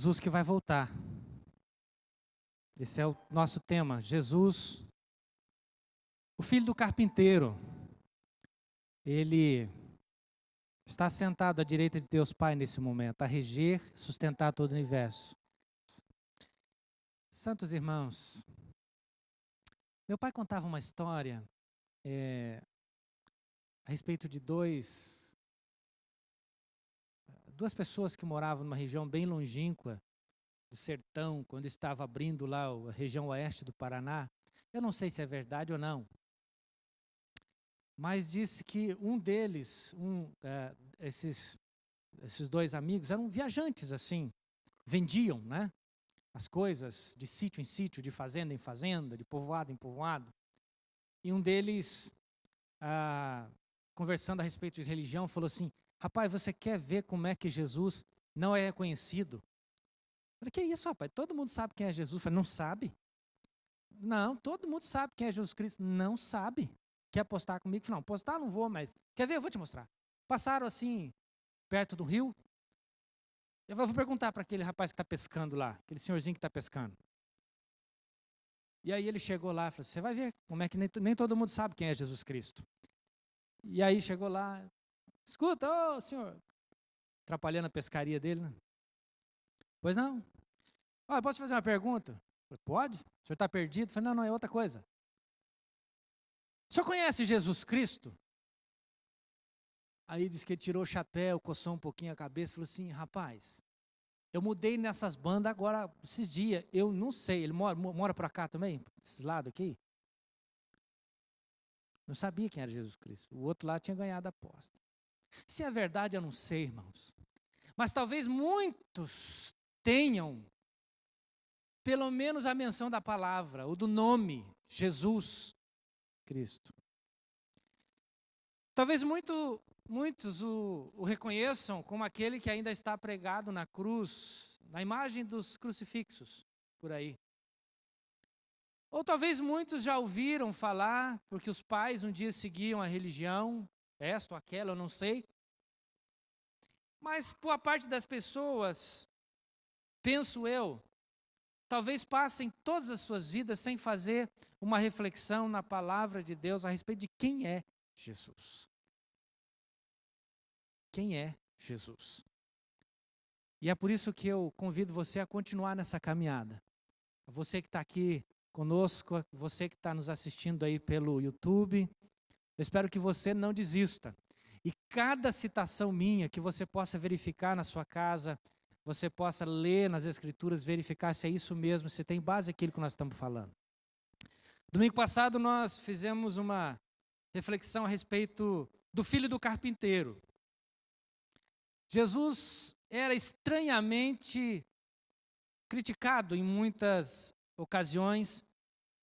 Jesus que vai voltar. Esse é o nosso tema. Jesus, o filho do carpinteiro. Ele está sentado à direita de Deus Pai nesse momento, a reger, sustentar todo o universo. Santos irmãos, meu pai contava uma história a respeito de duas pessoas que moravam numa região bem longínqua do sertão, quando estava abrindo lá a região oeste do Paraná. Eu não sei se é verdade ou não, mas disse que um deles, esses dois amigos, eram viajantes assim, vendiam, né, as coisas de sítio em sítio, de fazenda em fazenda, de povoado em povoado. E um deles, conversando a respeito de religião, falou assim: rapaz, você quer ver como é que Jesus não é reconhecido? Eu falei: que isso, rapaz? Todo mundo sabe quem é Jesus. Eu falei: não sabe? Não, todo mundo sabe quem é Jesus Cristo. Não sabe. Quer apostar comigo? Eu falei: não, apostar não vou, mas quer ver? Eu vou te mostrar. Passaram assim, perto do rio. Eu vou perguntar para aquele rapaz que está pescando lá, aquele senhorzinho que está pescando. E aí ele chegou lá e falou: você vai ver como é que nem todo mundo sabe quem é Jesus Cristo. E aí chegou lá: escuta, ô senhor, atrapalhando a pescaria dele, né? Pois não? Olha, posso te fazer uma pergunta? Falei: pode? O senhor está perdido? Eu falei: não, não, é outra coisa. O senhor conhece Jesus Cristo? Aí disse que ele tirou o chapéu, coçou um pouquinho a cabeça e falou assim: rapaz, eu mudei nessas bandas agora, esses dias, eu não sei. Ele mora por cá também? Desse lado aqui? Não sabia quem era Jesus Cristo. O outro lá tinha ganhado a aposta. Se é verdade, eu não sei, irmãos. Mas talvez muitos tenham pelo menos a menção da palavra, ou do nome, Jesus Cristo. Talvez muitos o reconheçam como aquele que ainda está pregado na cruz, na imagem dos crucifixos, por aí. Ou talvez muitos já ouviram falar, porque os pais um dia seguiam a religião, esta ou aquela, eu não sei. Mas boa parte das pessoas, penso eu, talvez passem todas as suas vidas sem fazer uma reflexão na palavra de Deus a respeito de quem é Jesus. Quem é Jesus? E é por isso que eu convido você a continuar nessa caminhada. Você que está aqui conosco, você que está nos assistindo aí pelo YouTube, eu espero que você não desista. E cada citação minha que você possa verificar na sua casa, você possa ler nas Escrituras, verificar se é isso mesmo, se tem base aquilo que nós estamos falando. Domingo passado nós fizemos uma reflexão a respeito do filho do carpinteiro. Jesus era estranhamente criticado em muitas ocasiões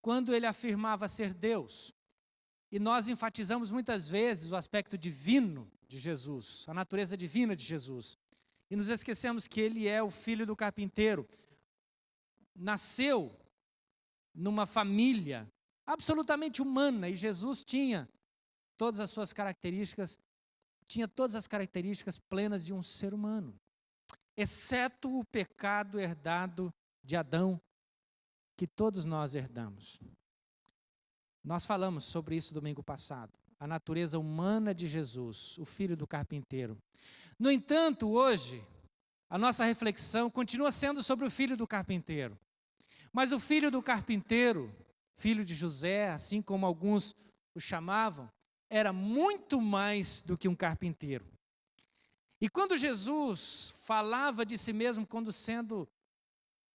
quando ele afirmava ser Deus. E nós enfatizamos muitas vezes o aspecto divino de Jesus, a natureza divina de Jesus. E nos esquecemos que ele é o filho do carpinteiro. Nasceu numa família absolutamente humana e Jesus tinha todas as suas características, tinha todas as características plenas de um ser humano, exceto o pecado herdado de Adão, que todos nós herdamos. Nós falamos sobre isso domingo passado, a natureza humana de Jesus, o filho do carpinteiro. No entanto, hoje, a nossa reflexão continua sendo sobre o filho do carpinteiro. Mas o filho do carpinteiro, filho de José, assim como alguns o chamavam, era muito mais do que um carpinteiro. E quando Jesus falava de si mesmo como sendo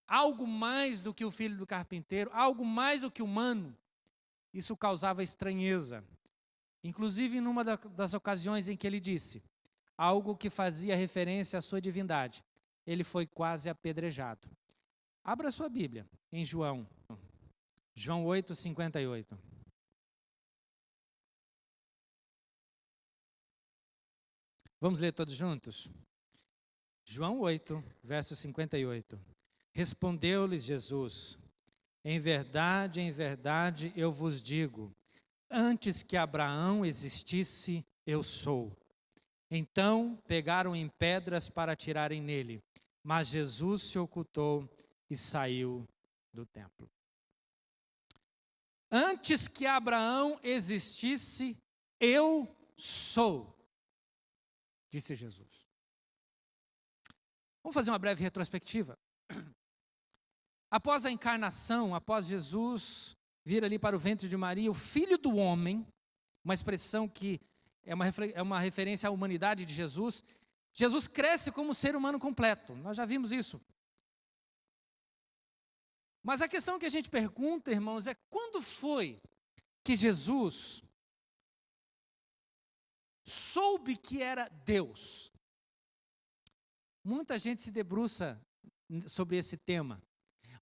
algo mais do que o filho do carpinteiro, algo mais do que humano, isso causava estranheza. Inclusive, numa das ocasiões em que ele disse algo que fazia referência à sua divindade, ele foi quase apedrejado. Abra sua Bíblia em João 8:58. Vamos ler todos juntos? João 8, verso 58. Respondeu-lhes Jesus: em verdade, eu vos digo, antes que Abraão existisse, eu sou. Então pegaram em pedras para atirarem nele. Mas Jesus se ocultou e saiu do templo. Antes que Abraão existisse, eu sou, disse Jesus. Vamos fazer uma breve retrospectiva. Após a encarnação, após Jesus vir ali para o ventre de Maria, o Filho do Homem, uma expressão que é uma referência à humanidade de Jesus, Jesus cresce como ser humano completo. Nós já vimos isso. Mas a questão que a gente pergunta, irmãos, é quando foi que Jesus soube que era Deus? Muita gente se debruça sobre esse tema,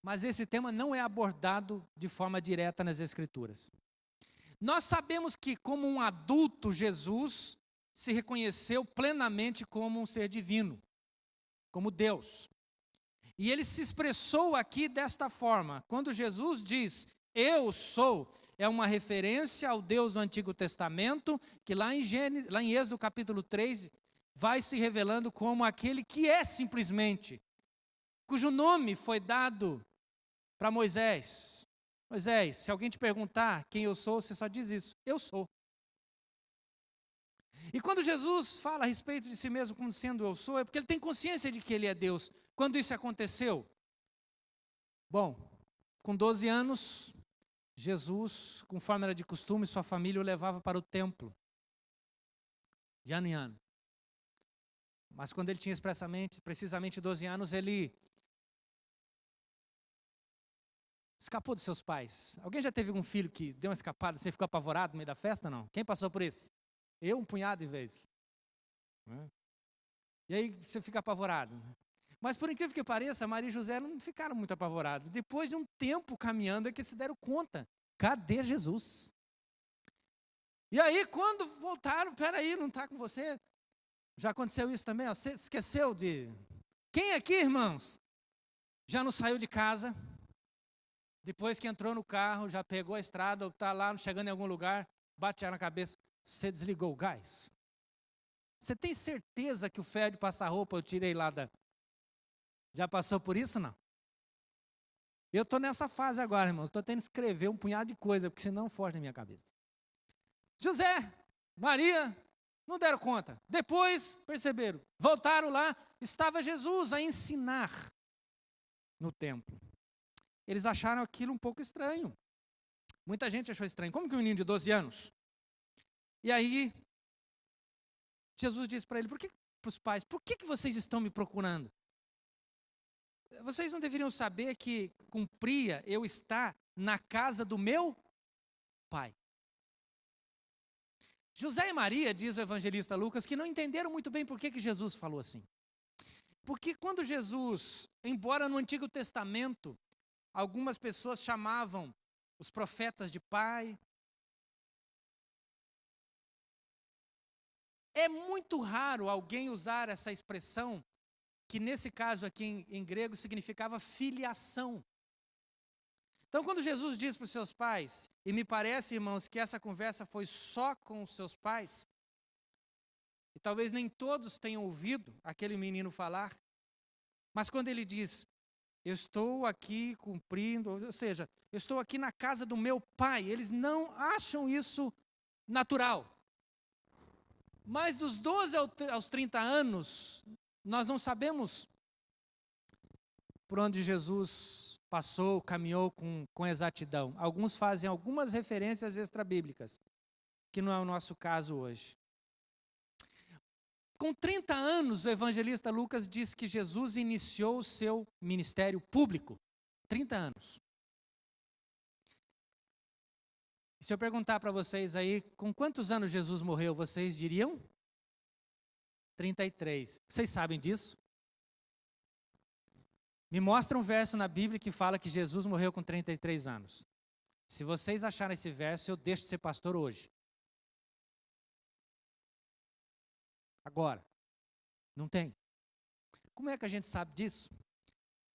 mas esse tema não é abordado de forma direta nas Escrituras. Nós sabemos que, como um adulto, Jesus se reconheceu plenamente como um ser divino, como Deus. E ele se expressou aqui desta forma. Quando Jesus diz, eu sou, é uma referência ao Deus do Antigo Testamento, que lá em Êxodo capítulo 3, vai se revelando como aquele que é simplesmente, cujo nome foi dado para Moisés. Moisés, se alguém te perguntar quem eu sou, você só diz isso, eu sou. E quando Jesus fala a respeito de si mesmo como sendo eu sou, é porque ele tem consciência de que ele é Deus. Quando isso aconteceu? Bom, com 12 anos, Jesus, conforme era de costume, sua família o levava para o templo, de ano em ano. Mas quando ele tinha precisamente 12 anos, ele escapou dos seus pais. Alguém já teve um filho que deu uma escapada, você ficou apavorado no meio da festa? Não. Quem passou por isso? Eu, um punhado de vezes. E aí você fica apavorado. Mas por incrível que pareça, Maria e José não ficaram muito apavorados. Depois de um tempo caminhando é que se deram conta. Cadê Jesus? E aí quando voltaram, peraí, não está com você? Já aconteceu isso também? Ó, você esqueceu de... Quem aqui, irmãos, já não saiu de casa? Depois que entrou no carro, já pegou a estrada, ou está lá chegando em algum lugar, bate na cabeça, você desligou o gás? Você tem certeza que o ferro de passar roupa eu tirei lá da... Já passou por isso, não? Eu estou nessa fase agora, irmãos. Estou tendo que escrever um punhado de coisa, porque senão foge na minha cabeça. José, Maria, não deram conta. Depois, perceberam, voltaram lá, estava Jesus a ensinar no templo. Eles acharam aquilo um pouco estranho. Muita gente achou estranho. Como que um menino de 12 anos? E aí, Jesus disse para ele, para os pais, por que vocês estão me procurando? Vocês não deveriam saber que cumpria eu estar na casa do meu pai. José e Maria, diz o evangelista Lucas, que não entenderam muito bem por que Jesus falou assim. Porque quando Jesus, embora no Antigo Testamento, algumas pessoas chamavam os profetas de pai, é muito raro alguém usar essa expressão, que nesse caso aqui em grego significava filiação. Então quando Jesus diz para os seus pais, e me parece, irmãos, que essa conversa foi só com os seus pais, e talvez nem todos tenham ouvido aquele menino falar, mas quando ele diz, eu estou aqui cumprindo, ou seja, eu estou aqui na casa do meu pai, eles não acham isso natural. Mas dos 12 aos 30 anos, nós não sabemos por onde Jesus passou, caminhou com exatidão. Alguns fazem algumas referências extrabíblicas, que não é o nosso caso hoje. Com 30 anos, o evangelista Lucas diz que Jesus iniciou o seu ministério público. 30 anos. E se eu perguntar para vocês aí, com quantos anos Jesus morreu, vocês diriam? 33. Vocês sabem disso? Me mostra um verso na Bíblia que fala que Jesus morreu com 33 anos. Se vocês acharem esse verso, eu deixo de ser pastor hoje. Agora, não tem. Como é que a gente sabe disso?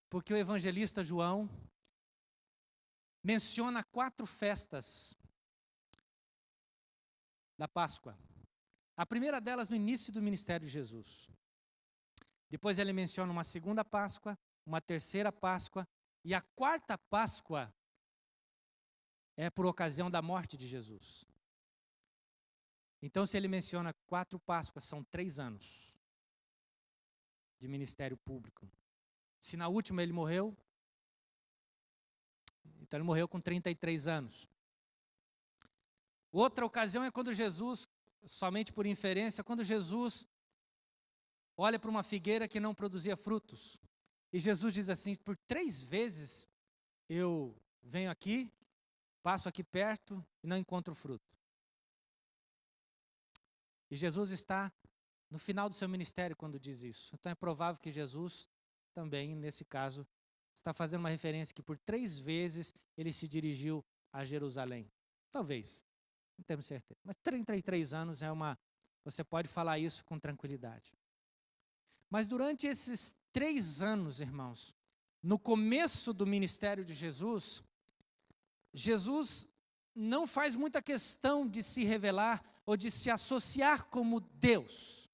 Porque o evangelista João menciona 4 festas da Páscoa. A primeira delas no início do ministério de Jesus. Depois ele menciona uma segunda Páscoa, uma terceira Páscoa, e a quarta Páscoa é por ocasião da morte de Jesus. Então, se ele menciona 4 Páscoas, são 3 anos de ministério público. Se na última ele morreu, então ele morreu com 33 anos. Outra ocasião é quando Jesus, somente por inferência, quando Jesus olha para uma figueira que não produzia frutos. E Jesus diz assim: por 3 vezes eu venho aqui, passo aqui perto e não encontro fruto. E Jesus está no final do seu ministério quando diz isso. Então é provável que Jesus também, nesse caso, está fazendo uma referência que por 3 vezes ele se dirigiu a Jerusalém. Talvez, não temos certeza. Mas 33 anos você pode falar isso com tranquilidade. Mas durante esses 3 anos, irmãos, no começo do ministério de Jesus, Jesus não faz muita questão de se revelar ou de se associar como Deus.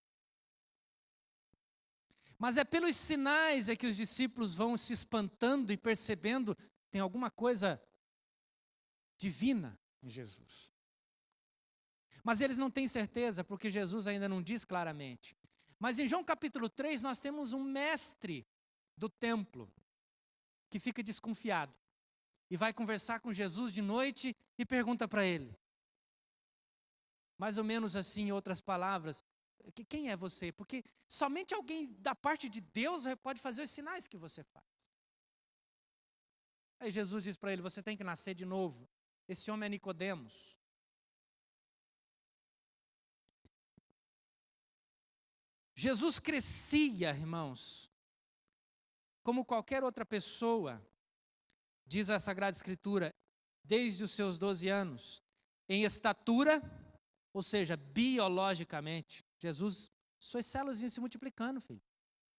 Mas é pelos sinais que os discípulos vão se espantando e percebendo que tem alguma coisa divina em Jesus. Mas eles não têm certeza, porque Jesus ainda não diz claramente. Mas em João capítulo 3, nós temos um mestre do templo, que fica desconfiado. E vai conversar com Jesus de noite e pergunta para ele. Mais ou menos assim, em outras palavras, quem é você? Porque somente alguém da parte de Deus pode fazer os sinais que você faz. Aí Jesus diz para ele: você tem que nascer de novo. Esse homem é Nicodemos. Jesus crescia, irmãos, como qualquer outra pessoa, diz a Sagrada Escritura, desde os seus 12 anos, em estatura, ou seja, biologicamente. Jesus, suas células iam se multiplicando, filho,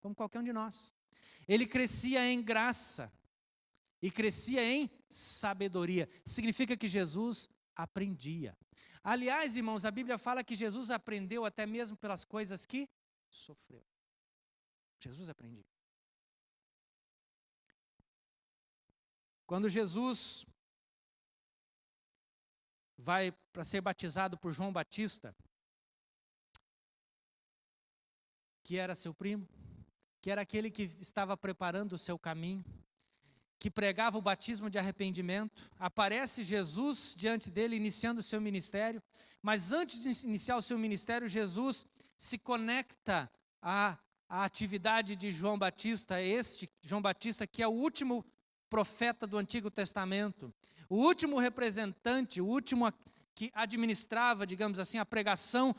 como qualquer um de nós. Ele crescia em graça e crescia em sabedoria. Significa que Jesus aprendia. Aliás, irmãos, a Bíblia fala que Jesus aprendeu até mesmo pelas coisas que sofreu. Jesus aprendia. Quando Jesus vai para ser batizado por João Batista, que era seu primo, que era aquele que estava preparando o seu caminho, que pregava o batismo de arrependimento, aparece Jesus diante dele, iniciando o seu ministério, mas antes de iniciar o seu ministério, Jesus se conecta à atividade de João Batista, este João Batista que é o último profeta do Antigo Testamento, o último representante, o último que administrava, digamos assim, a pregação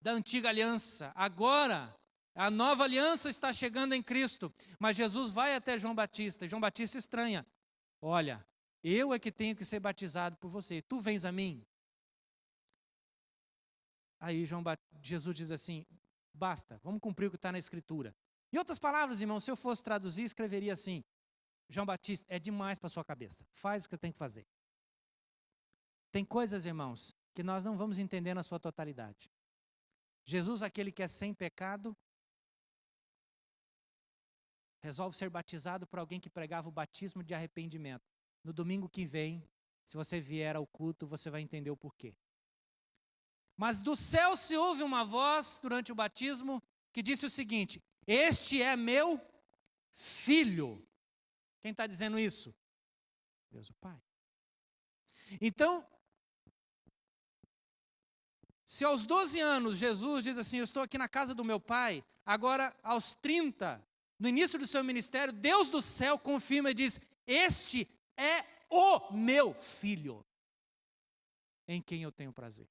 da antiga aliança. Agora, a nova aliança está chegando em Cristo, mas Jesus vai até João Batista, e João Batista estranha. Olha, eu é que tenho que ser batizado por você, tu vens a mim? Aí Jesus diz assim: basta, vamos cumprir o que está na Escritura. Em outras palavras, irmão, se eu fosse traduzir, escreveria assim: João Batista, é demais para a sua cabeça, faz o que eu tenho que fazer. Tem coisas, irmãos, que nós não vamos entender na sua totalidade. Jesus, aquele que é sem pecado, resolve ser batizado por alguém que pregava o batismo de arrependimento. No domingo que vem, se você vier ao culto, você vai entender o porquê. Mas do céu se ouve uma voz durante o batismo que disse o seguinte: este é meu filho. Quem está dizendo isso? Deus o Pai. Então, se aos 12 anos Jesus diz assim: eu estou aqui na casa do meu pai, agora aos 30, no início do seu ministério, Deus do céu confirma e diz: este é o meu filho, em quem eu tenho prazer.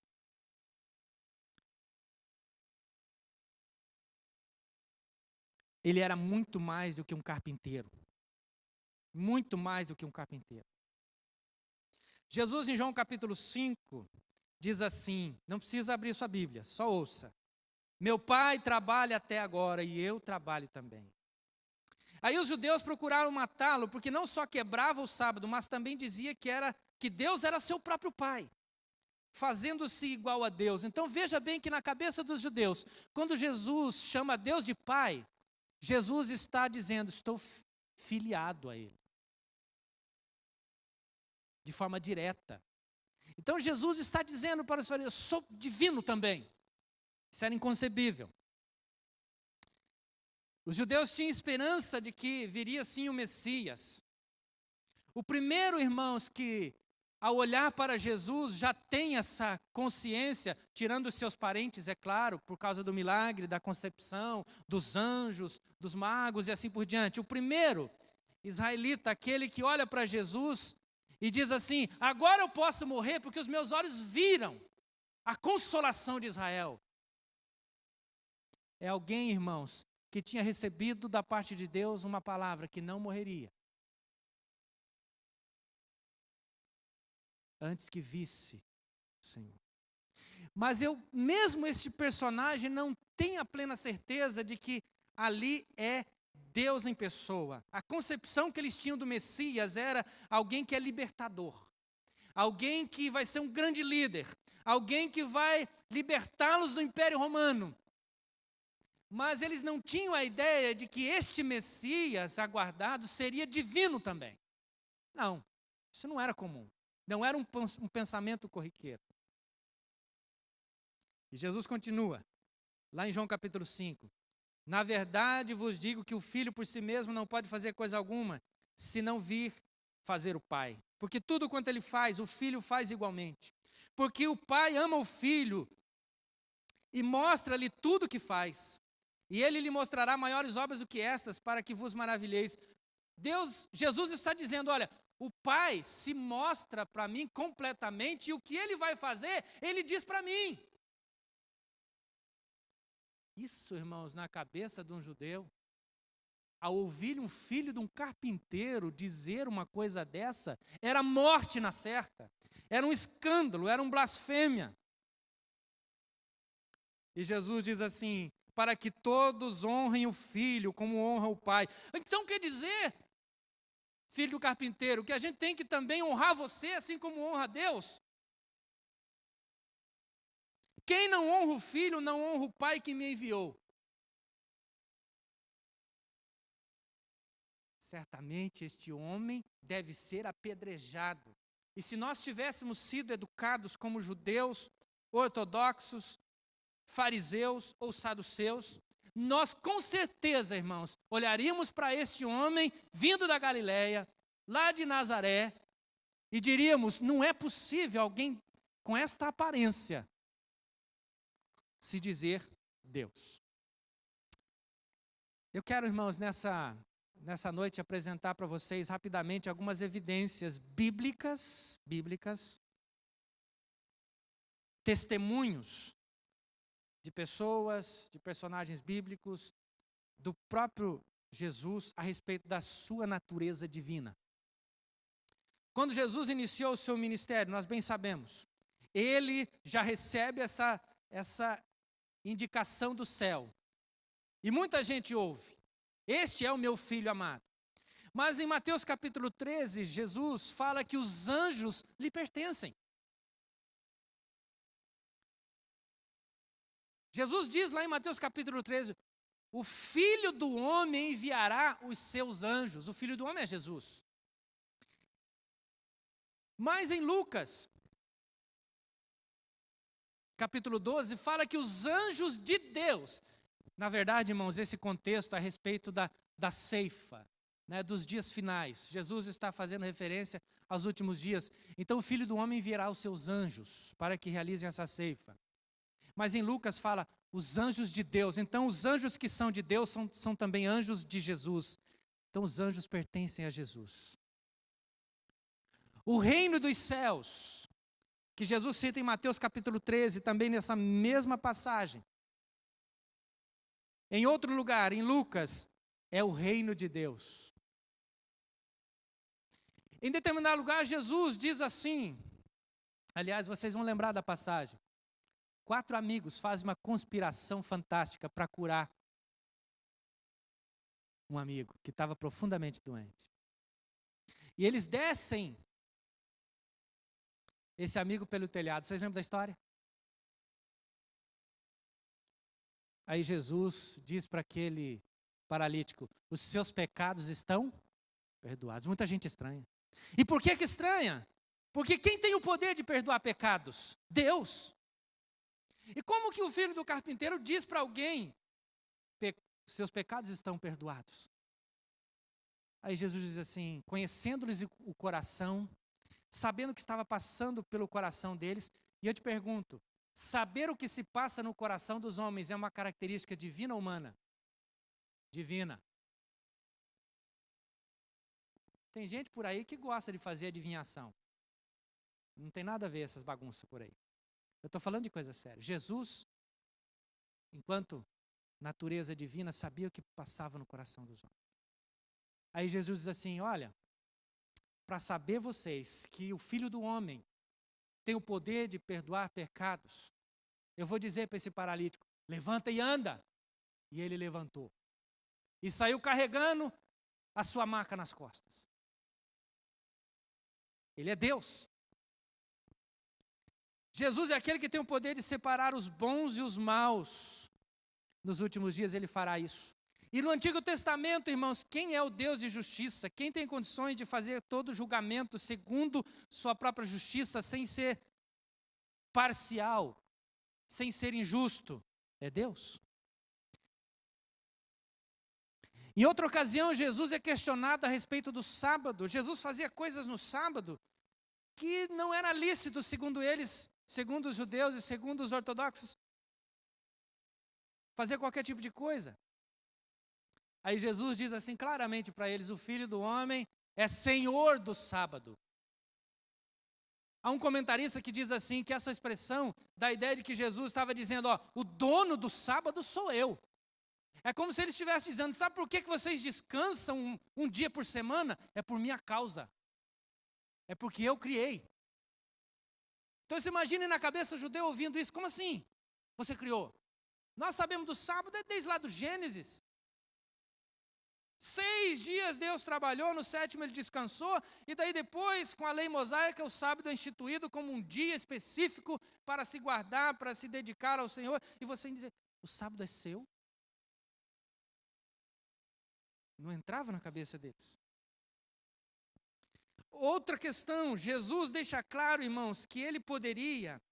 Ele era muito mais do que um carpinteiro. Muito mais do que um carpinteiro. Jesus, em João capítulo 5, diz assim, não precisa abrir sua Bíblia, só ouça: meu pai trabalha até agora e eu trabalho também. Aí os judeus procuraram matá-lo, porque não só quebrava o sábado, mas também dizia que Deus era seu próprio pai, fazendo-se igual a Deus. Então veja bem que na cabeça dos judeus, quando Jesus chama Deus de pai, Jesus está dizendo, estou filiado a Ele. De forma direta. Então Jesus está dizendo para os fariseus, sou divino também. Isso era inconcebível. Os judeus tinham esperança de que viria sim o Messias. O primeiro, irmãos, que ao olhar para Jesus já tem essa consciência, tirando os seus parentes, é claro, por causa do milagre, da concepção, dos anjos, dos magos e assim por diante. O primeiro israelita, aquele que olha para Jesus e diz assim, agora eu posso morrer porque os meus olhos viram a consolação de Israel. É alguém, irmãos, que tinha recebido da parte de Deus uma palavra que não morreria. Antes que visse o Senhor. Mas mesmo este personagem, não tenho a plena certeza de que ali é Deus em pessoa. A concepção que eles tinham do Messias era alguém que é libertador. Alguém que vai ser um grande líder. Alguém que vai libertá-los do Império Romano. Mas eles não tinham a ideia de que este Messias aguardado seria divino também. Não, isso não era comum. Não era um pensamento corriqueiro. E Jesus continua, lá em João capítulo 5. Na verdade vos digo que o filho por si mesmo não pode fazer coisa alguma, se não vir fazer o Pai. Porque tudo quanto ele faz, o filho faz igualmente. Porque o Pai ama o filho e mostra-lhe tudo o que faz. E ele lhe mostrará maiores obras do que essas, para que vos maravilheis. Jesus está dizendo, olha, o Pai se mostra para mim completamente e o que Ele vai fazer, Ele diz para mim. Isso, irmãos, na cabeça de um judeu, ao ouvir um filho de um carpinteiro dizer uma coisa dessa, era morte na certa, era um escândalo, era uma blasfêmia. E Jesus diz assim, para que todos honrem o filho como honra o Pai. Então quer dizer, filho do carpinteiro, que a gente tem que também honrar você, assim como honra a Deus. Quem não honra o filho, não honra o Pai que me enviou. Certamente este homem deve ser apedrejado. E se nós tivéssemos sido educados como judeus, ortodoxos, fariseus ou saduceus, nós com certeza, irmãos, olharíamos para este homem vindo da Galileia, lá de Nazaré, e diríamos, não é possível alguém com esta aparência se dizer Deus. Eu quero, irmãos, nessa noite apresentar para vocês rapidamente algumas evidências bíblicas, testemunhos de pessoas, de personagens bíblicos, do próprio Jesus a respeito da sua natureza divina. Quando Jesus iniciou o seu ministério, nós bem sabemos, ele já recebe essa indicação do céu. E muita gente ouve, este é o meu filho amado. Mas em Mateus capítulo 13, Jesus fala que os anjos lhe pertencem. Jesus diz lá em Mateus capítulo 13, o Filho do Homem enviará os seus anjos. O Filho do Homem é Jesus. Mas em Lucas, capítulo 12, fala que os anjos de Deus, na verdade, irmãos, esse contexto a respeito da ceifa, né, dos dias finais. Jesus está fazendo referência aos últimos dias. Então o Filho do Homem enviará os seus anjos para que realizem essa ceifa. Mas em Lucas fala, os anjos de Deus. Então os anjos que são de Deus são também anjos de Jesus. Então os anjos pertencem a Jesus. O reino dos céus, que Jesus cita em Mateus capítulo 13, também nessa mesma passagem. Em outro lugar, em Lucas, é o reino de Deus. Em determinado lugar, Jesus diz assim, aliás, vocês vão lembrar da passagem. 4 amigos fazem uma conspiração fantástica para curar um amigo que estava profundamente doente. E eles descem esse amigo pelo telhado. Vocês lembram da história? Aí Jesus diz para aquele paralítico: os seus pecados estão perdoados. Muita gente estranha. E por que estranha? Porque quem tem o poder de perdoar pecados? Deus. E como que o filho do carpinteiro diz para alguém: seus pecados estão perdoados? Aí Jesus diz assim, conhecendo-lhes o coração, sabendo o que estava passando pelo coração deles, e eu te pergunto, saber o que se passa no coração dos homens é uma característica divina ou humana? Divina. Tem gente por aí que gosta de fazer adivinhação. Não tem nada a ver essas bagunças por aí. Eu estou falando de coisa séria. Jesus, enquanto natureza divina, sabia o que passava no coração dos homens. Aí Jesus diz assim, olha, para saber vocês que o Filho do Homem tem o poder de perdoar pecados, eu vou dizer para esse paralítico, levanta e anda. E ele levantou. E saiu carregando a sua maca nas costas. Ele é Deus. Jesus é aquele que tem o poder de separar os bons e os maus. Nos últimos dias ele fará isso. E no Antigo Testamento, irmãos, quem é o Deus de justiça? Quem tem condições de fazer todo julgamento segundo sua própria justiça, sem ser parcial, sem ser injusto? É Deus. Em outra ocasião, Jesus é questionado a respeito do sábado. Jesus fazia coisas no sábado que não era lícito, segundo eles, segundo os judeus e segundo os ortodoxos, fazer qualquer tipo de coisa. Aí Jesus diz assim claramente para eles, o Filho do Homem é Senhor do sábado. Há um comentarista que diz assim, que essa expressão dá a ideia de que Jesus estava dizendo, ó, o dono do sábado sou eu. É como se ele estivesse dizendo, sabe por que vocês descansam um dia por semana? É por minha causa. É porque eu criei. Então você imagine na cabeça judeu ouvindo isso, como assim? Você criou? Nós sabemos do sábado desde lá do Gênesis. 6 dias Deus trabalhou, no 7º ele descansou, e daí depois, com a lei mosaica, o sábado é instituído como um dia específico para se guardar, para se dedicar ao Senhor, e você dizer, o sábado é seu? Não entrava na cabeça deles. Outra questão, Jesus deixa claro, irmãos, que ele poderia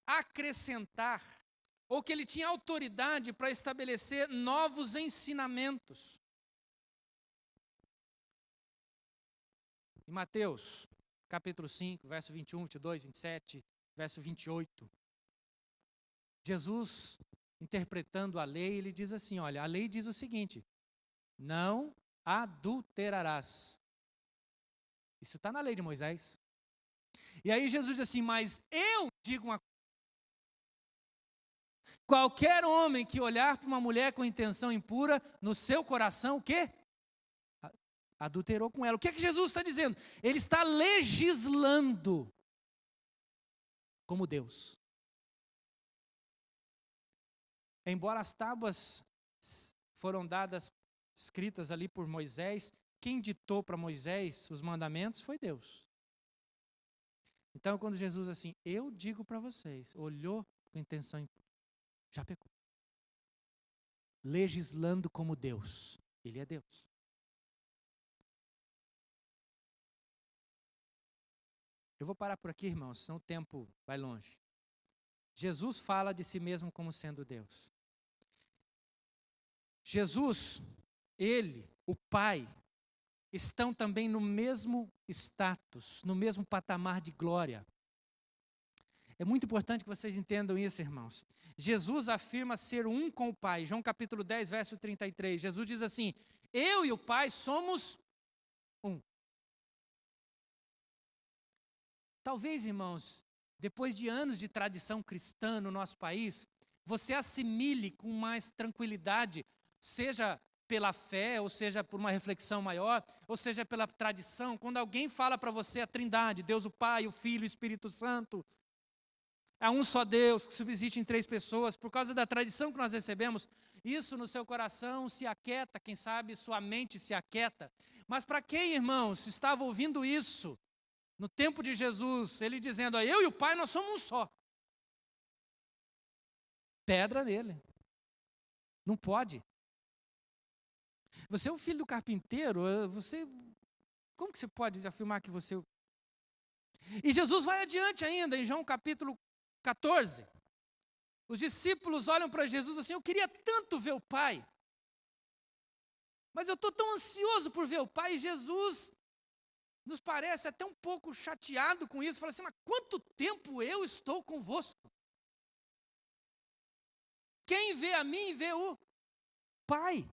acrescentar, ou que ele tinha autoridade para estabelecer novos ensinamentos. Em Mateus, capítulo 5, verso 21, 22, 27, verso 28, Jesus, interpretando a lei, ele diz assim, olha, a lei diz o seguinte, não adulterarás. Isso está na lei de Moisés. E aí Jesus diz assim, mas eu digo uma coisa. Qualquer homem que olhar para uma mulher com intenção impura, no seu coração, o quê? Adulterou com ela. O que é que Jesus está dizendo? Ele está legislando como Deus. Embora as tábuas foram dadas, escritas ali por Moisés, quem ditou para Moisés os mandamentos foi Deus. Então, quando Jesus assim, eu digo para vocês, olhou com intenção impura, já pecou. Legislando como Deus. Ele é Deus. Eu vou parar por aqui, irmãos, senão o tempo vai longe. Jesus fala de si mesmo como sendo Deus. Jesus, ele, o Pai, estão também no mesmo status, no mesmo patamar de glória. É muito importante que vocês entendam isso, irmãos. Jesus afirma ser um com o Pai. João capítulo 10, verso 33. Jesus diz assim, eu e o Pai somos um. Talvez, irmãos, depois de anos de tradição cristã no nosso país, você assimile com mais tranquilidade, seja pela fé, ou seja por uma reflexão maior, ou seja pela tradição, quando alguém fala para você a Trindade, Deus o Pai, o Filho e o Espírito Santo, há um só Deus que subsiste em 3 pessoas, por causa da tradição que nós recebemos, isso no seu coração se aquieta, quem sabe sua mente se aquieta. Mas para quem, irmãos, estava ouvindo isso, no tempo de Jesus, ele dizendo, eu e o Pai nós somos um só. Pedra nele. Não pode. Você é o filho do carpinteiro, como que você pode afirmar que você... E Jesus vai adiante ainda, em João capítulo 14. Os discípulos olham para Jesus assim, eu queria tanto ver o Pai, mas eu estou tão ansioso por ver o Pai, e Jesus nos parece até um pouco chateado com isso, fala assim, mas quanto tempo eu estou convosco? Quem vê a mim, vê o Pai.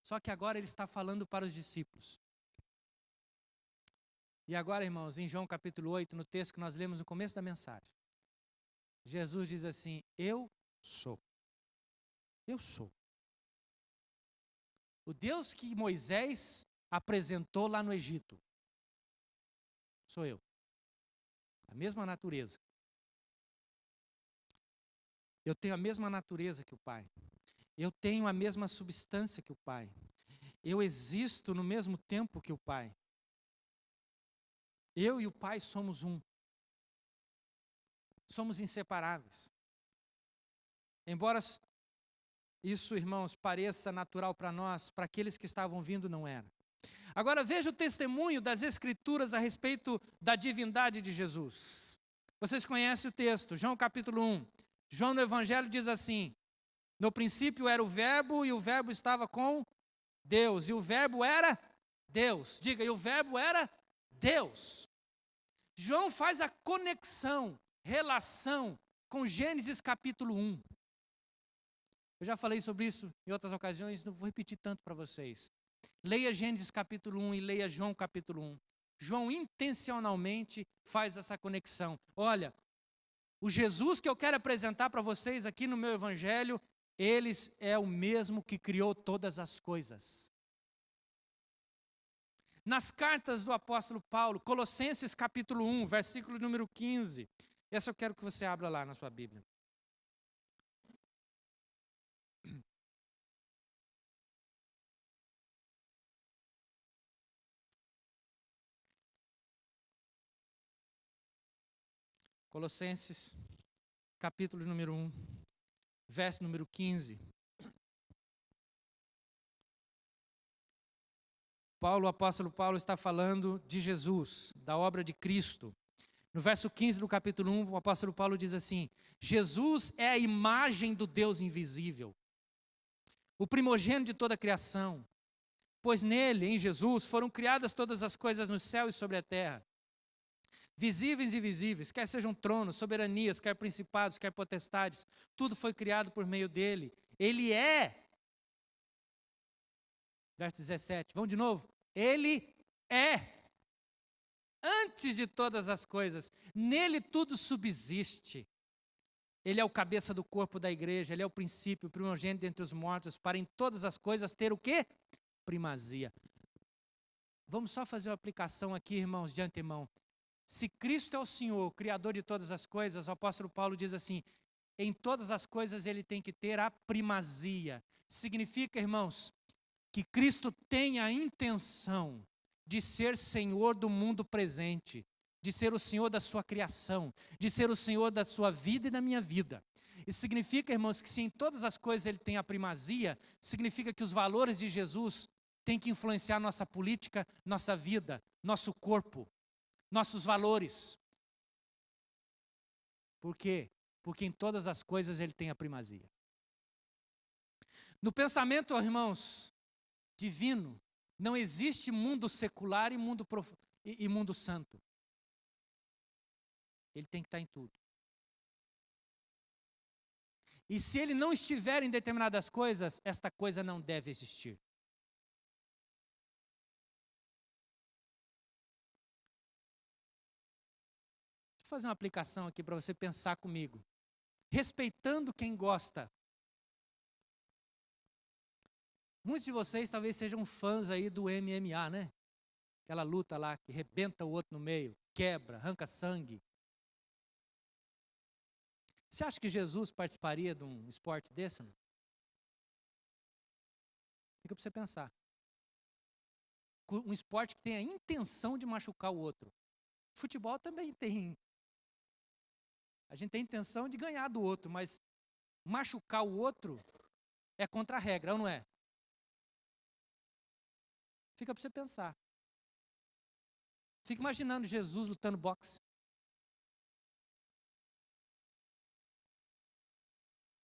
Só que agora ele está falando para os discípulos. E agora, irmãos, em João capítulo 8, no texto que nós lemos no começo da mensagem, Jesus diz assim, eu sou. Eu sou. O Deus que Moisés apresentou lá no Egito, sou eu. A mesma natureza. Eu tenho a mesma natureza que o Pai. Eu tenho a mesma substância que o Pai. Eu existo no mesmo tempo que o Pai. Eu e o Pai somos um. Somos inseparáveis. Embora isso, irmãos, pareça natural para nós, para aqueles que estavam vindo não era. Agora veja o testemunho das Escrituras a respeito da divindade de Jesus. Vocês conhecem o texto, João capítulo 1. João no Evangelho diz assim, no princípio era o verbo e o verbo estava com Deus. E o verbo era Deus. Diga, e o verbo era Deus. João faz a conexão, relação com Gênesis capítulo 1. Eu já falei sobre isso em outras ocasiões, não vou repetir tanto para vocês. Leia Gênesis capítulo 1 e leia João capítulo 1. João intencionalmente faz essa conexão. Olha, o Jesus que eu quero apresentar para vocês aqui no meu evangelho, ele é o mesmo que criou todas as coisas. Nas cartas do apóstolo Paulo, Colossenses capítulo 1, versículo número 15. Essa eu quero que você abra lá na sua Bíblia. Colossenses, capítulo número 1, verso número 15. O apóstolo Paulo está falando de Jesus, da obra de Cristo. No verso 15 do capítulo 1, o apóstolo Paulo diz assim, Jesus é a imagem do Deus invisível, o primogênito de toda a criação, pois nele, em Jesus, foram criadas todas as coisas no céu e sobre a terra, visíveis e invisíveis, quer sejam tronos, soberanias, quer principados, quer potestades, tudo foi criado por meio dele. Ele é, verso 17, vamos de novo, ele é, antes de todas as coisas, nele tudo subsiste. Ele é o cabeça do corpo da igreja, ele é o princípio, o primogênito dentre os mortos, para em todas as coisas ter o quê? Primazia. Vamos só fazer uma aplicação aqui, irmãos, de antemão. Se Cristo é o Senhor, o Criador de todas as coisas, o apóstolo Paulo diz assim, em todas as coisas ele tem que ter a primazia. Significa, irmãos, que Cristo tem a intenção de ser Senhor do mundo presente, de ser o Senhor da sua criação, de ser o Senhor da sua vida e da minha vida. Isso significa, irmãos, que se em todas as coisas ele tem a primazia, significa que os valores de Jesus têm que influenciar nossa política, nossa vida, nosso corpo, nossos valores. Por quê? Porque em todas as coisas ele tem a primazia. No pensamento, irmãos, divino, não existe mundo secular e mundo santo. Ele tem que estar em tudo. E se ele não estiver em determinadas coisas, esta coisa não deve existir. Deixa eu fazer uma aplicação aqui para você pensar comigo. Respeitando quem gosta. Muitos de vocês talvez sejam fãs aí do MMA, né? Aquela luta lá que rebenta o outro no meio, quebra, arranca sangue. Você acha que Jesus participaria de um esporte desse? Não? Fica para você pensar. Um esporte que tem a intenção de machucar o outro. Futebol também tem. A gente tem a intenção de ganhar do outro, mas machucar o outro é contra a regra, ou não é? Fica para você pensar. Fica imaginando Jesus lutando boxe.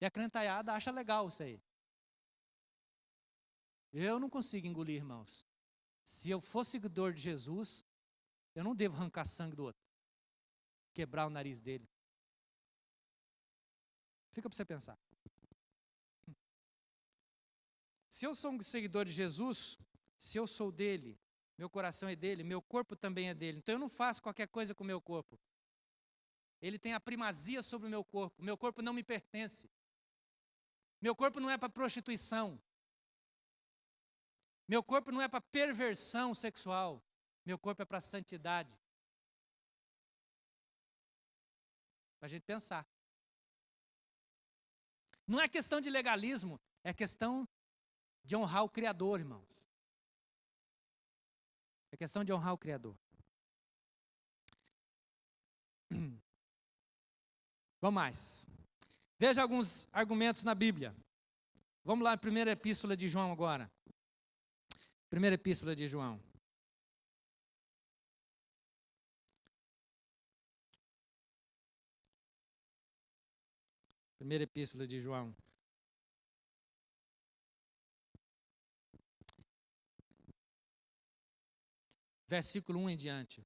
E a crentaiada acha legal isso aí. Eu não consigo engolir, irmãos. Se eu for seguidor de Jesus, eu não devo arrancar sangue do outro. Quebrar o nariz dele. Fica para você pensar. Se eu sou um seguidor de Jesus, se eu sou dele, meu coração é dele, meu corpo também é dele. Então eu não faço qualquer coisa com o meu corpo. Ele tem a primazia sobre o meu corpo não me pertence. Meu corpo não é para prostituição. Meu corpo não é para perversão sexual. Meu corpo é para santidade. Para a gente pensar. Não é questão de legalismo, é questão de honrar o Criador, irmãos. É questão de honrar o Criador. Vamos mais. Veja alguns argumentos na Bíblia. Vamos lá, primeira epístola de João agora. Primeira epístola de João. Primeira epístola de João. Versículo 1 em diante.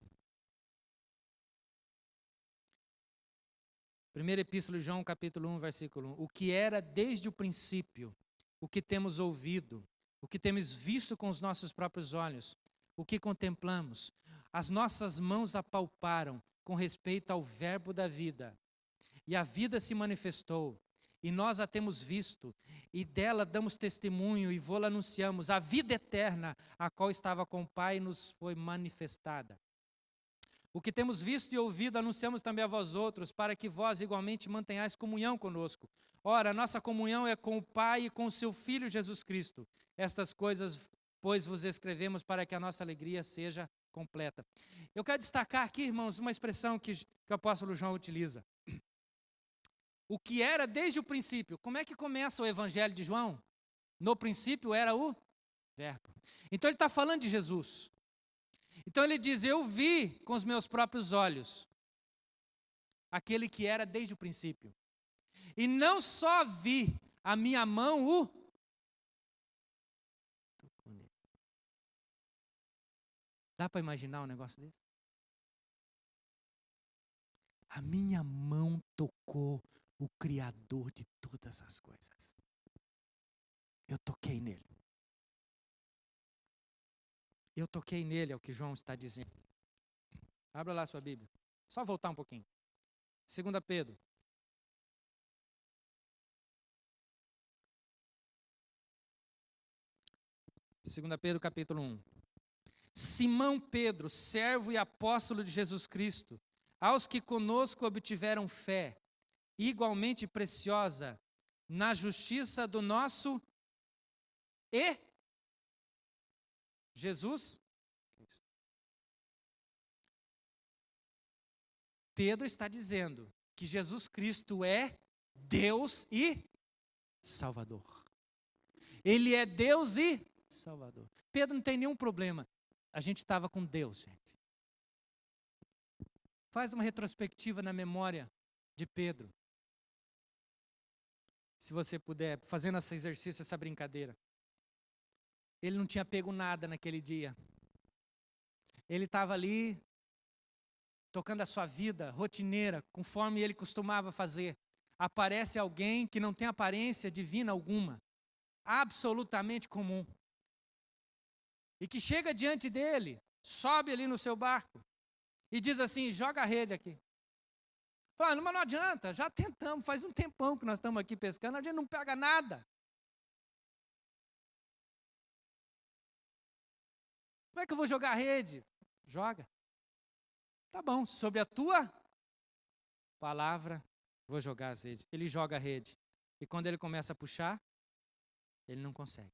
Primeira epístola de João, capítulo 1, versículo 1. O que era desde o princípio, o que temos ouvido, o que temos visto com os nossos próprios olhos, o que contemplamos, as nossas mãos apalparam com respeito ao verbo da vida. E a vida se manifestou, e nós a temos visto, e dela damos testemunho e vô-la anunciamos. A vida eterna, a qual estava com o Pai, nos foi manifestada. O que temos visto e ouvido, anunciamos também a vós outros, para que vós igualmente mantenhais comunhão conosco. Ora, a nossa comunhão é com o Pai e com o seu Filho Jesus Cristo. Estas coisas, pois, vos escrevemos para que a nossa alegria seja completa. Eu quero destacar aqui, irmãos, uma expressão que o apóstolo João utiliza. O que era desde o princípio. Como é que começa o evangelho de João? No princípio era o verbo. Então ele está falando de Jesus. Então ele diz, eu vi com os meus próprios olhos aquele que era desde o princípio. E não só vi a minha mão o... Dá para imaginar um negócio desse? A minha mão tocou o Criador de todas as coisas. Eu toquei nele. Eu toquei nele, é o que João está dizendo. Abra lá a sua Bíblia. Só voltar um pouquinho. 2 Pedro. Segunda Pedro, capítulo 1. Simão Pedro, servo e apóstolo de Jesus Cristo, aos que conosco obtiveram fé, igualmente preciosa, na justiça do nosso e Jesus Cristo. Pedro está dizendo que Jesus Cristo é Deus e Salvador. Ele é Deus e Salvador. Pedro não tem nenhum problema. A gente estava com Deus, gente. Faz uma retrospectiva na memória de Pedro. Se você puder, fazendo esse exercício, essa brincadeira. Ele não tinha pego nada naquele dia. Ele estava ali, tocando a sua vida rotineira, conforme ele costumava fazer. Aparece alguém que não tem aparência divina alguma, absolutamente comum. E que chega diante dele, sobe ali no seu barco e diz assim, joga a rede aqui. Fala, mas não adianta, já tentamos, faz um tempão que nós estamos aqui pescando, a gente não pega nada. Como é que eu vou jogar a rede? Joga. Tá bom, sobre a tua palavra, vou jogar as redes. Ele joga a rede. E quando ele começa a puxar, ele não consegue.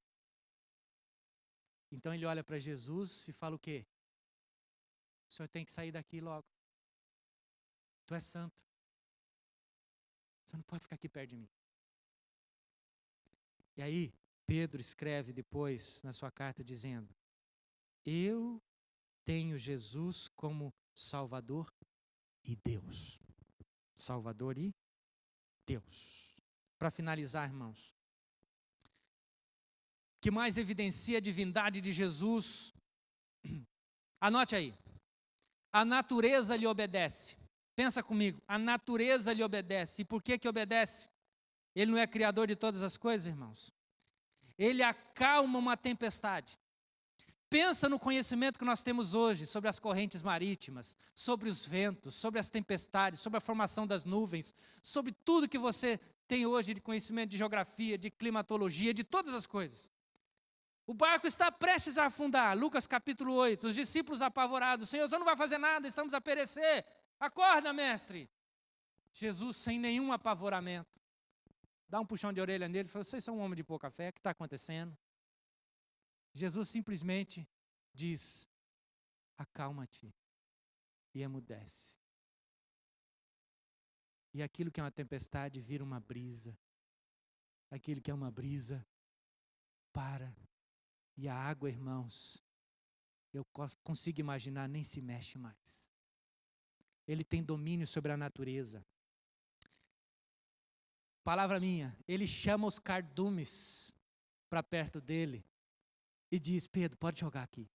Então ele olha para Jesus e fala o quê? O senhor tem que sair daqui logo. Tu é santo. Você não pode ficar aqui perto de mim. E aí, Pedro escreve depois na sua carta dizendo, Eu tenho Jesus como Salvador e Deus. Salvador e Deus. Para finalizar, irmãos, o que mais evidencia a divindade de Jesus? Anote aí. A natureza lhe obedece. Pensa comigo, a natureza lhe obedece. E por que obedece? Ele não é criador de todas as coisas, irmãos? Ele acalma uma tempestade. Pensa no conhecimento que nós temos hoje sobre as correntes marítimas, sobre os ventos, sobre as tempestades, sobre a formação das nuvens, sobre tudo que você tem hoje de conhecimento de geografia, de climatologia, de todas as coisas. O barco está prestes a afundar, Lucas capítulo 8, os discípulos apavorados, Senhor, você não vai fazer nada, estamos a perecer, acorda, mestre. Jesus, sem nenhum apavoramento, dá um puxão de orelha nele e fala, vocês são um homem de pouca fé, o que está acontecendo? Jesus simplesmente diz, acalma-te e emudece. E aquilo que é uma tempestade vira uma brisa. Aquilo que é uma brisa para. E a água, irmãos, eu consigo imaginar, nem se mexe mais. Ele tem domínio sobre a natureza. Palavra minha, ele chama os cardumes para perto dele e diz, Pedro, pode jogar aqui.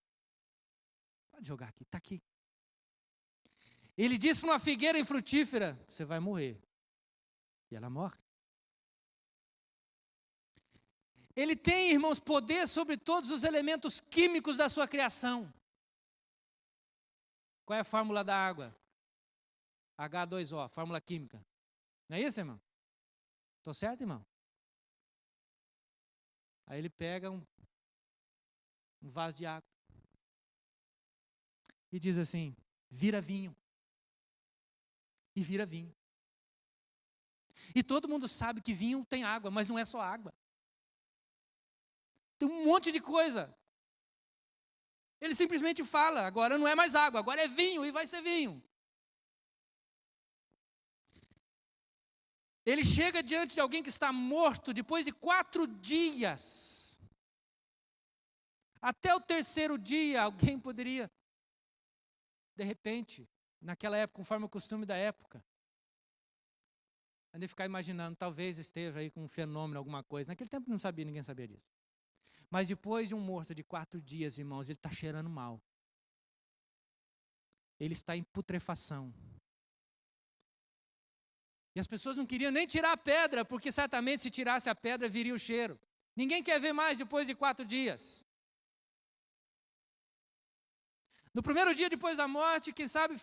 Pode jogar aqui, está aqui. Ele diz para uma figueira infrutífera, você vai morrer. E ela morre. Ele tem, irmãos, poder sobre todos os elementos químicos da sua criação. Qual é a fórmula da água? H2O, fórmula química. Não é isso, irmão? Estou certo, irmão? Aí ele pega um vaso de água e diz assim, vira vinho. E vira vinho. E todo mundo sabe que vinho tem água, mas não é só água. Tem um monte de coisa. Ele simplesmente fala, agora não é mais água, agora é vinho e vai ser vinho. Ele chega diante de alguém que está morto depois de 4 dias. Até o 3º dia, alguém poderia, de repente, naquela época, conforme o costume da época, ficar imaginando, talvez esteja aí com um fenômeno, alguma coisa. Naquele tempo não sabia, ninguém sabia disso. Mas depois de um morto de 4 dias, irmãos, ele está cheirando mal. Ele está em putrefação. E as pessoas não queriam nem tirar a pedra, porque certamente se tirasse a pedra, viria o cheiro. Ninguém quer ver mais depois de 4 dias. No primeiro dia depois da morte, quem sabe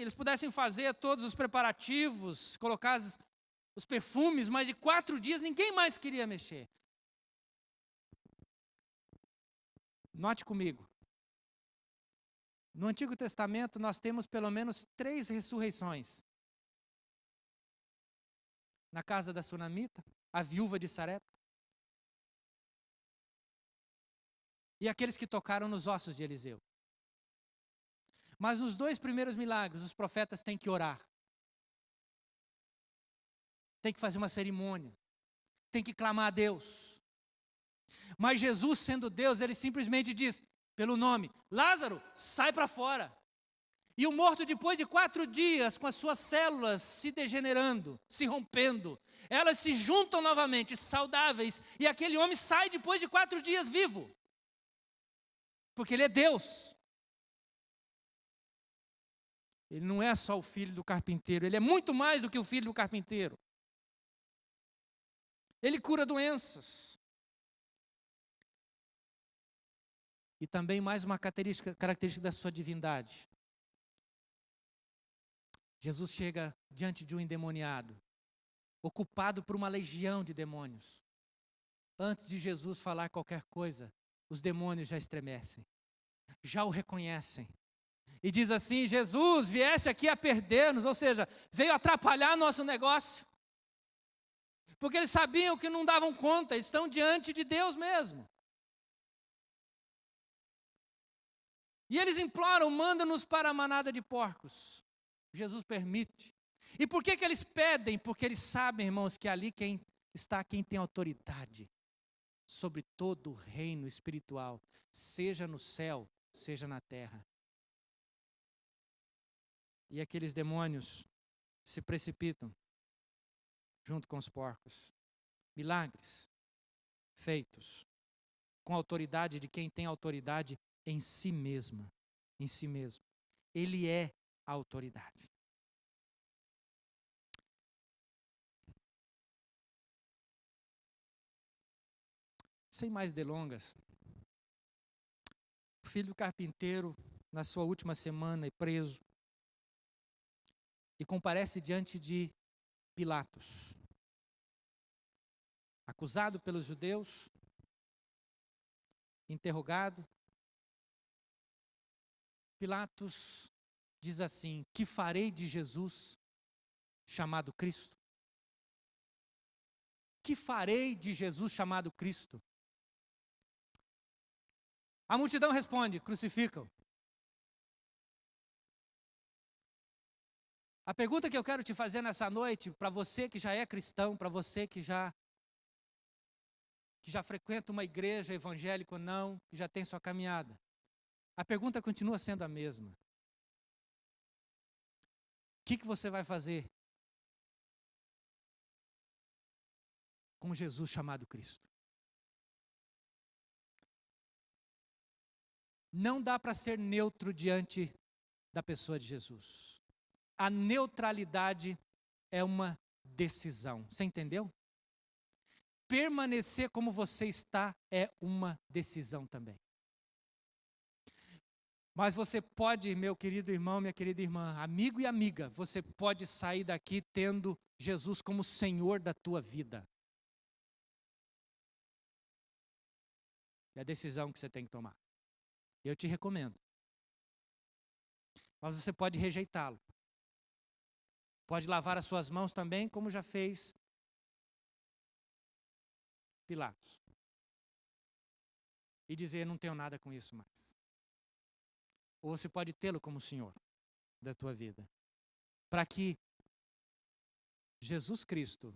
eles pudessem fazer todos os preparativos, colocar os perfumes, mas de 4 dias ninguém mais queria mexer. Note comigo. No Antigo Testamento nós temos pelo menos 3 ressurreições. Na casa da Sunamita, a viúva de Sarepta. E aqueles que tocaram nos ossos de Eliseu. Mas nos 2 primeiros milagres, os profetas têm que orar. Tem que fazer uma cerimônia. Tem que clamar a Deus. Mas Jesus, sendo Deus, ele simplesmente diz, pelo nome, Lázaro, sai para fora. E o morto, depois de 4 dias, com as suas células se degenerando, se rompendo, elas se juntam novamente, saudáveis, e aquele homem sai depois de 4 dias vivo. Porque ele é Deus. Ele não é só o filho do carpinteiro, ele é muito mais do que o filho do carpinteiro. Ele cura doenças. E também mais uma característica da sua divindade. Jesus chega diante de um endemoniado, ocupado por uma legião de demônios. Antes de Jesus falar qualquer coisa, os demônios já estremecem, já o reconhecem. E diz assim, Jesus, vieste aqui a perder-nos, ou seja, veio atrapalhar nosso negócio. Porque eles sabiam que não davam conta, estão diante de Deus mesmo. E eles imploram, manda-nos para a manada de porcos. Jesus permite. E por que eles pedem? Porque eles sabem, irmãos, que ali quem tem autoridade sobre todo o reino espiritual, seja no céu, seja na terra. E aqueles demônios se precipitam junto com os porcos. Milagres feitos com a autoridade de quem tem autoridade em si mesma, em si mesmo. Ele é a autoridade. Sem mais delongas, o filho do carpinteiro, na sua última semana, é preso e comparece diante de Pilatos. Acusado pelos judeus, interrogado, Pilatos diz assim: que farei de Jesus chamado Cristo? Que farei de Jesus chamado Cristo? A multidão responde: crucificam. A pergunta que eu quero te fazer nessa noite, para você que já é cristão, para você que já frequenta uma igreja evangélica ou não, que já tem sua caminhada, a pergunta continua sendo a mesma. O que você vai fazer com Jesus chamado Cristo? Não dá para ser neutro diante da pessoa de Jesus. A neutralidade é uma decisão. Você entendeu? Permanecer como você está é uma decisão também. Mas você pode, meu querido irmão, minha querida irmã, amigo e amiga, você pode sair daqui tendo Jesus como Senhor da tua vida. É a decisão que você tem que tomar. Eu te recomendo. Mas você pode rejeitá-lo. Pode lavar as suas mãos também, como já fez Pilatos. E dizer: não tenho nada com isso mais. Ou você pode tê-lo como Senhor da tua vida. Para que Jesus Cristo,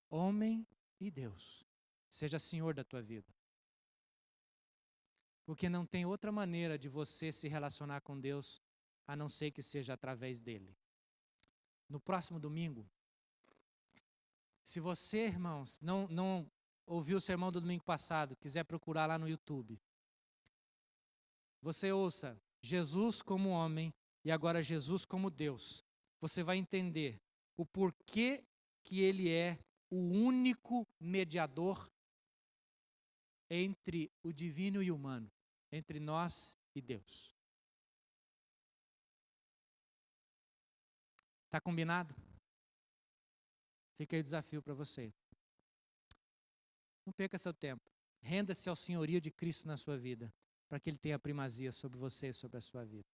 homem e Deus, seja Senhor da tua vida. Porque não tem outra maneira de você se relacionar com Deus a não ser que seja através dele. No próximo domingo, se você, irmãos, não ouviu o sermão do domingo passado, quiser procurar lá no YouTube, você ouça Jesus como homem e agora Jesus como Deus. Você vai entender o porquê que ele é o único mediador entre o divino e o humano, entre nós e Deus. Está combinado? Fica aí o desafio para você. Não perca seu tempo. Renda-se ao senhorio de Cristo na sua vida, para que ele tenha primazia sobre você e sobre a sua vida.